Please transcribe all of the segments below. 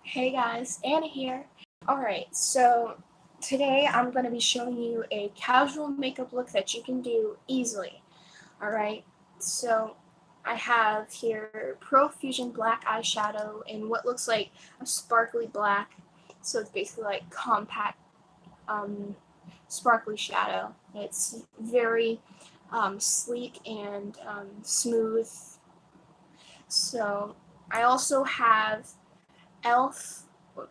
Hey guys, Anna here. Alright, so today I'm going to be showing you a casual makeup look that you can do easily. Alright, so I have here Profusion Black Eyeshadow in what looks like a sparkly black. So it's basically like compact sparkly shadow. It's very sleek and smooth. So I also have e.l.f.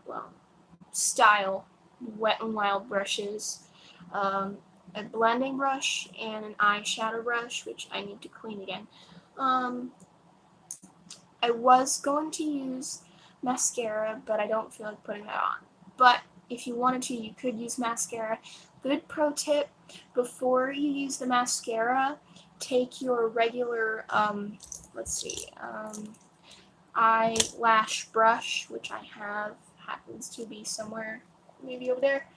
well, style Wet n Wild brushes, um, a blending brush, and an eyeshadow brush, which I need to clean again. Um, I was going to use mascara, but I don't feel like putting that on. But if you wanted to, you could use mascara. Good pro tip, before you use the mascara, take your regular, eyelash brush, which I have, happens to be somewhere, maybe over there.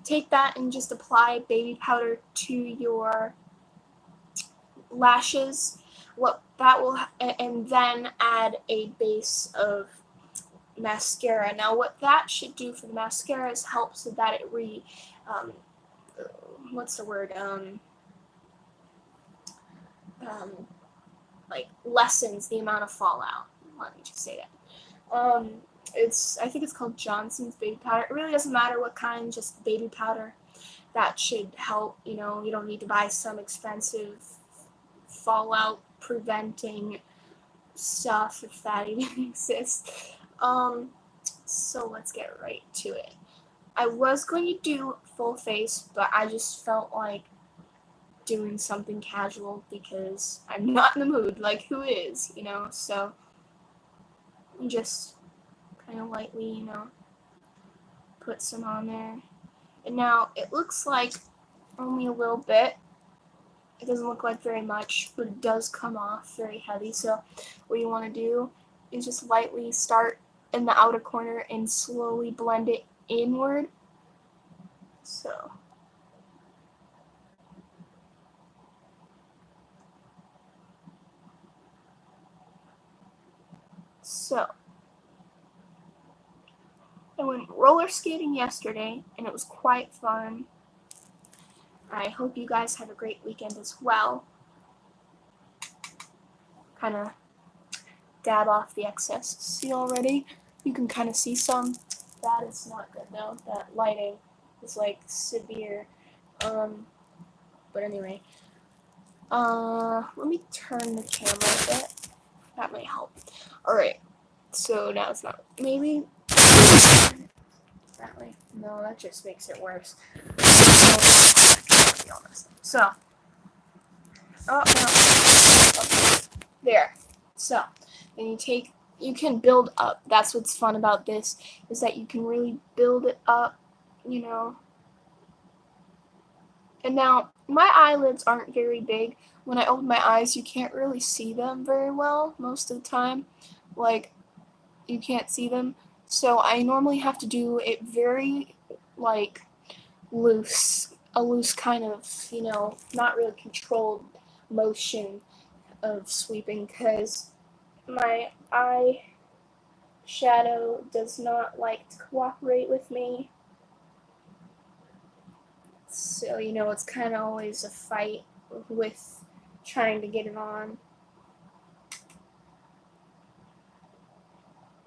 Take that and just apply baby powder to your lashes. What that will, and then add a base of mascara. Now, what that should do for the mascara is help so that it um, what's the word, um, like lessens the amount of fallout. Let me just say that. I think it's called Johnson's baby powder. It really doesn't matter what kind, just baby powder. That should help. You don't need to buy some expensive fallout preventing stuff if that even exists. So let's get right to it. I was going to do full face, but I just felt like doing something casual because I'm not in the mood. Like, who is? So just kind of lightly, put some on there. And now it looks like only a little bit. It doesn't look like very much, but it does come off very heavy. So what you want to do is just lightly start in the outer corner and slowly blend it inward. So I went roller skating yesterday and it was quite fun. I hope you guys have a great weekend as well. Kind of dab off the excess. See already? You can kind of see some. That is not good though. That lighting is like severe. But anyway. Let me turn the camera a bit. That might help. Alright. So now it's not. Maybe that way. No, that just makes it worse. So. Oh, no. Okay. There. So. Then you can build up. That's what's fun about this, is that you can really build it up. And now, my eyelids aren't very big. When I open my eyes, you can't really see them very well most of the time. Like, you can't see them. So I normally have to do it very, like, loose. A loose kind of, not really controlled motion of sweeping, because my eye shadow does not like to cooperate with me. So, it's kind of always a fight with trying to get it on.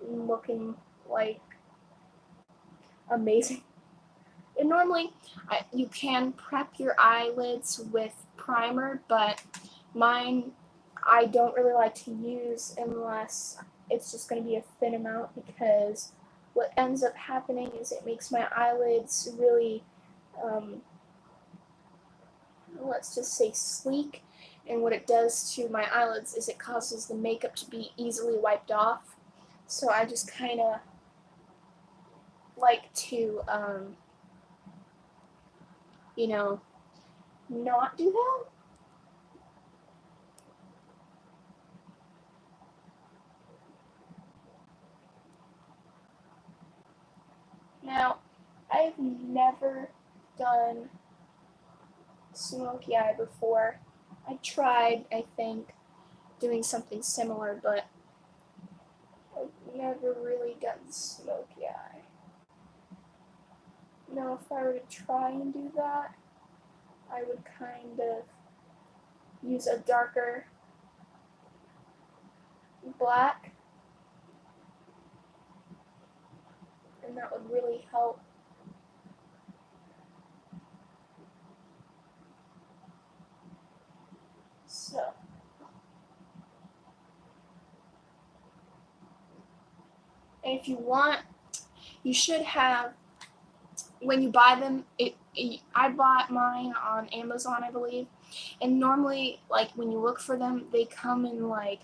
Looking like amazing. And normally, you can prep your eyelids with primer, but mine I don't really like to use unless it's just going to be a thin amount, because what ends up happening is it makes my eyelids really, let's just say, sleek. And what it does to my eyelids is it causes the makeup to be easily wiped off. So I just kind of like to, not do that. Now, I've never done smoky eye before. I tried, I think, doing something similar, but I've never really done smoky eye. Now, if I were to try and do that, I would kind of use a darker black, and that would really help. So, and if you want, you should have, when you buy them, I bought mine on Amazon, I believe, and normally, like, when you look for them, they come in, like,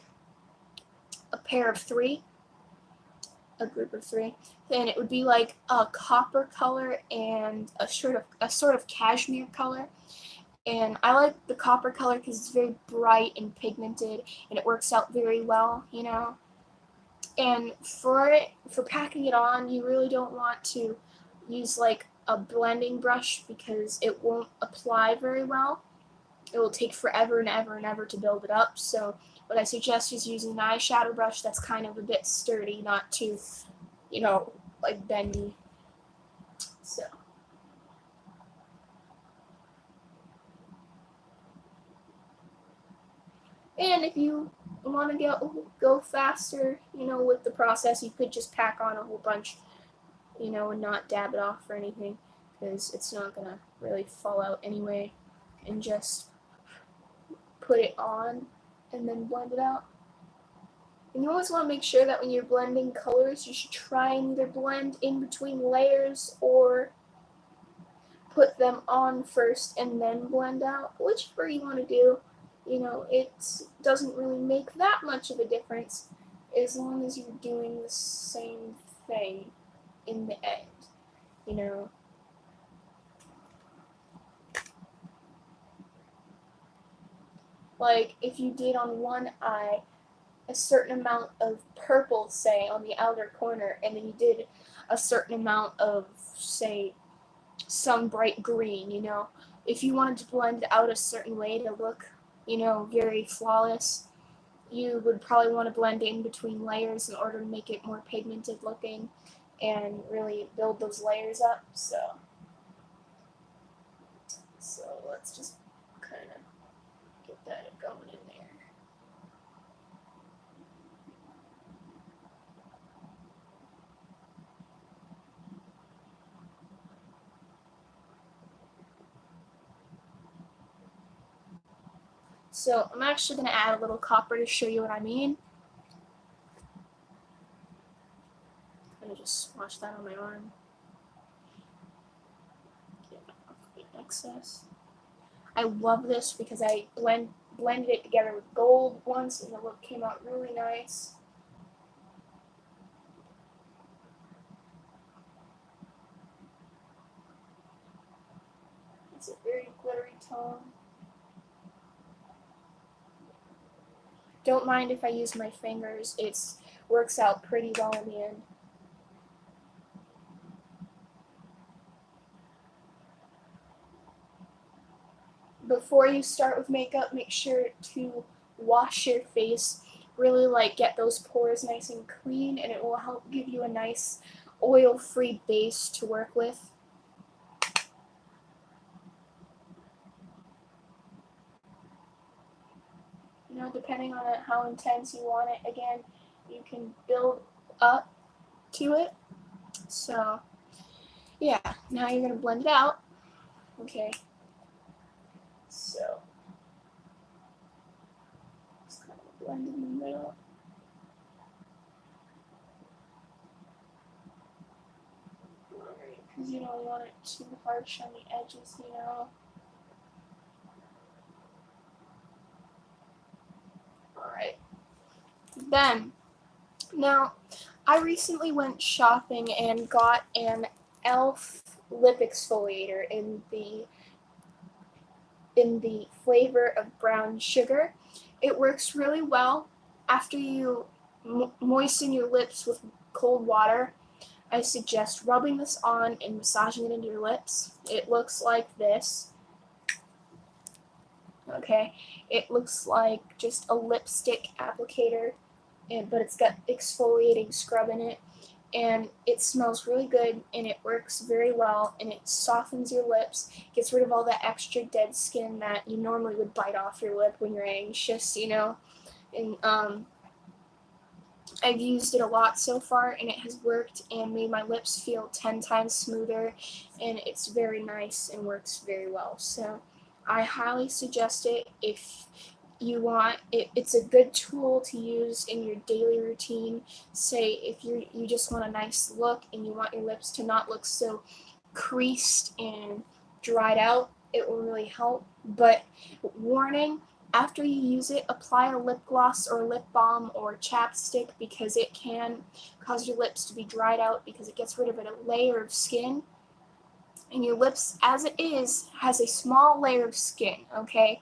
a pair of 3, a group of 3, and it would be like a copper color and a sort of cashmere color. And I like the copper color because it's very bright and pigmented, and it works out very well, you know. And for packing it on, you really don't want to use like a blending brush because it won't apply very well. It will take forever and ever and ever to build it up. So what I suggest is using an eyeshadow brush that's kind of a bit sturdy, not too, you know, like bendy. So. And if you want to go faster, you know, with the process, you could just pack on a whole bunch, you know, and not dab it off or anything, because it's not gonna really fall out anyway. And just put it on and then blend it out. And you always want to make sure that when you're blending colors, you should try and either blend in between layers or put them on first and then blend out, whichever you want to do. You know, it doesn't really make that much of a difference as long as you're doing the same thing in the end, you know. Like, if you did on one eye a certain amount of purple, say, on the outer corner, and then you did a certain amount of, say, some bright green, you know, if you wanted to blend out a certain way to look, you know, very flawless, you would probably want to blend in between layers in order to make it more pigmented looking and really build those layers up. So let's just kind of get that going in there. So I'm actually going to add a little copper to show you what I mean. I'm going to just swatch that on my arm. Get off the excess. I love this because I blended it together with gold once and the look came out really nice. It's a very glittery tone. Don't mind if I use my fingers, it works out pretty well in the end. Before you start with makeup, make sure to wash your face, really like get those pores nice and clean, and it will help give you a nice oil-free base to work with. You know, depending on how intense you want it, again, you can build up to it. So, yeah, now you're going to blend it out. Okay. So, just kind of blend in the middle. Because you don't want it too harsh on the edges, you know. Alright. Then, now, I recently went shopping and got an e.l.f. lip exfoliator in the flavor of brown sugar. It works really well after you moisten your lips with cold water. I suggest rubbing this on and massaging it into your lips. It looks like this. Okay, it looks like just a lipstick applicator, but it's got exfoliating scrub in it. and it smells really good, and it works very well, and it softens your lips, gets rid of all that extra dead skin that you normally would bite off your lip when you're anxious, and I've used it a lot so far, and it has worked and made my lips feel 10 times smoother, and it's very nice and works very well. So I highly suggest it if you want it. It's a good tool to use in your daily routine. Say if you just want a nice look and you want your lips to not look so creased and dried out, it will really help. But warning, after you use it, apply a lip gloss or lip balm or chapstick, because it can cause your lips to be dried out because it gets rid of a layer of skin. And your lips, as it is, has a small layer of skin, okay?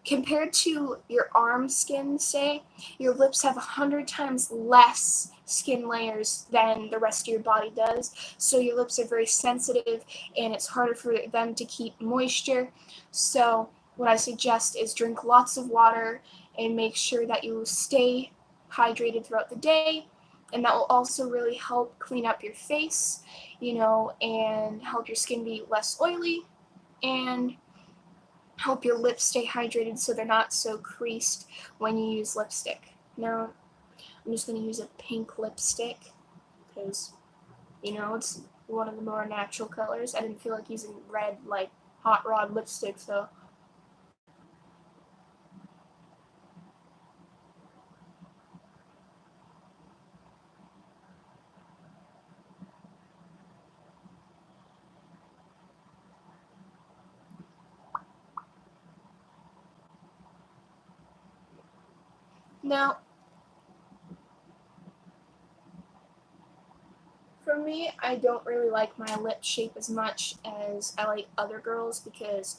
Compared to your arm skin, say, your lips have 100 times less skin layers than the rest of your body does. So your lips are very sensitive, and it's harder for them to keep moisture. So what I suggest is drink lots of water and make sure that you stay hydrated throughout the day. And that will also really help clean up your face, and help your skin be less oily, and help your lips stay hydrated so they're not so creased when you use lipstick. Now, I'm just going to use a pink lipstick because, it's one of the more natural colors. I didn't feel like using red, like Hot Rod lipstick, so. Now, for me, I don't really like my lip shape as much as I like other girls, because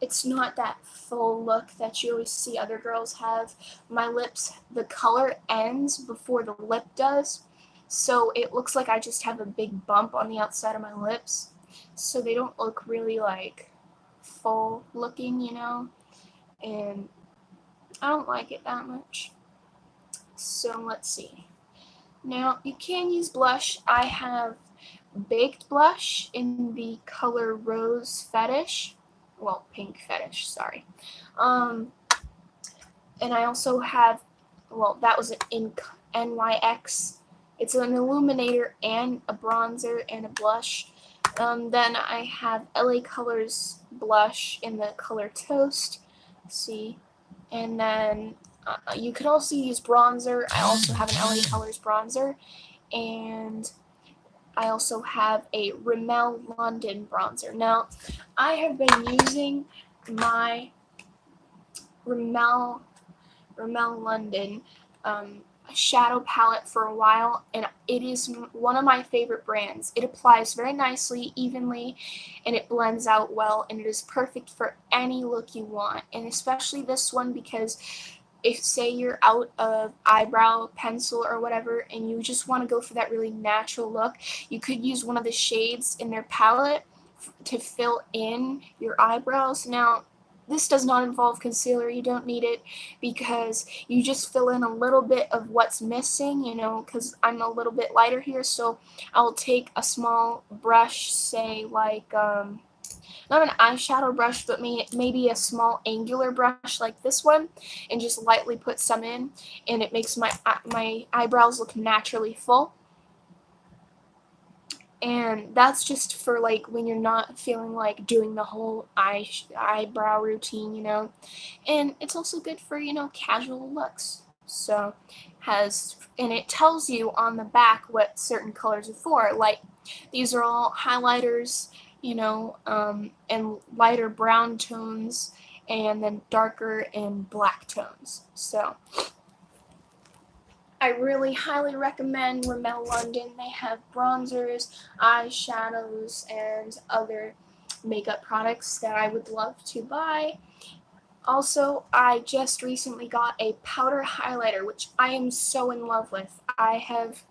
it's not that full look that you always see other girls have. My lips, the color ends before the lip does, so it looks like I just have a big bump on the outside of my lips, so they don't look really like full looking, and I don't like it that much. So let's see. Now, you can use blush. I have baked blush in the color Rose Fetish. Well, Pink Fetish, sorry. Um, and I also have, well, that was in NYX. It's an illuminator and a bronzer and a blush. Then I have LA Colors blush in the color Toast. See, and then you can also use bronzer. I also have an LA Colors bronzer, and I also have a Rimmel London bronzer. Now, I have been using my Rimmel London shadow palette for a while, and it is one of my favorite brands. It applies very nicely, evenly, and it blends out well, and it is perfect for any look you want, and especially this one, because if, say, you're out of eyebrow pencil or whatever and you just want to go for that really natural look, you could use one of the shades in their palette to fill in your eyebrows. Now, this does not involve concealer. You don't need it, because you just fill in a little bit of what's missing, because I'm a little bit lighter here. So I'll take a small brush, say like not an eyeshadow brush, but maybe a small angular brush like this one, and just lightly put some in, and it makes my eyebrows look naturally full. And that's just for like when you're not feeling like doing the whole eyebrow routine, And it's also good for, casual looks. So and it tells you on the back what certain colors are for. Like, these are all highlighters, and lighter brown tones, and then darker and black tones. So I really highly recommend Rimmel London. They have bronzers, eyeshadows, and other makeup products that I would love to buy. Also, I just recently got a powder highlighter, which I am so in love with. I have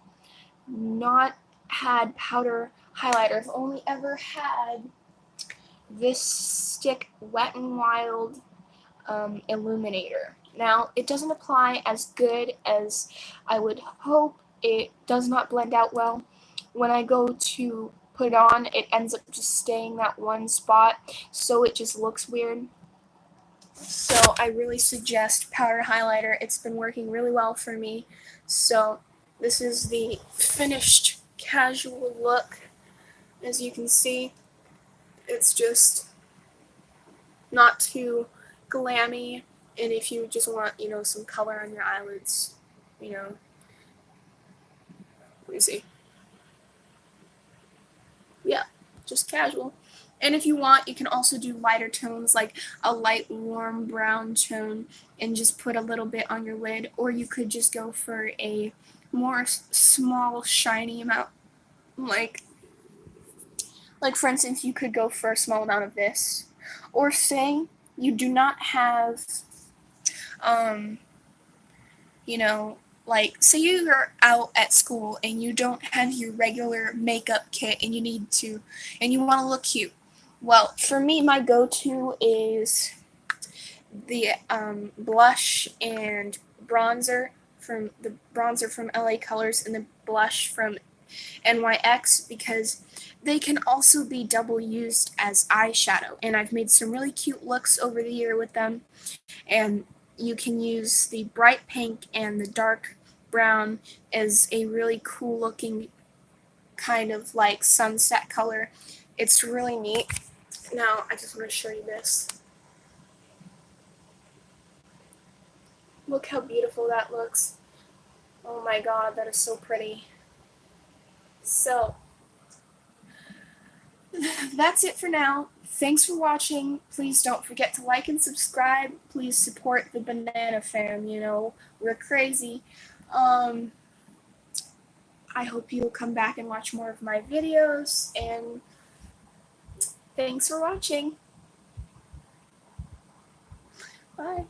not had powder highlighter. I've only ever had this stick Wet n Wild illuminator. Now, it doesn't apply as good as I would hope, it does not blend out well. When I go to put it on, it ends up just staying that one spot, so it just looks weird. So I really suggest powder highlighter. It's been working really well for me. So this is the finished casual look. As you can see, it's just not too glammy, and if you just want, some color on your eyelids, let me see. Yeah, just casual. And if you want, you can also do lighter tones, like a light warm brown tone, and just put a little bit on your lid, or you could just go for a more small shiny amount, like for instance, you could go for a small amount of this, or say you do not have um like say you're out at school and you don't have your regular makeup kit and you want to look cute. Well, for me, my go-to is the blush and bronzer from LA Colors and the blush from NYX, because they can also be double used as eyeshadow, and I've made some really cute looks over the year with them. And you can use the bright pink and the dark brown as a really cool looking kind of like sunset color. It's really neat. Now I just want to show you this. Look how beautiful that looks. Oh my god, that is so pretty. So that's it for now. Thanks for watching. Please don't forget to like and subscribe. Please support the Banana Fam, we're crazy. I hope you'll come back and watch more of my videos, and thanks for watching. Bye.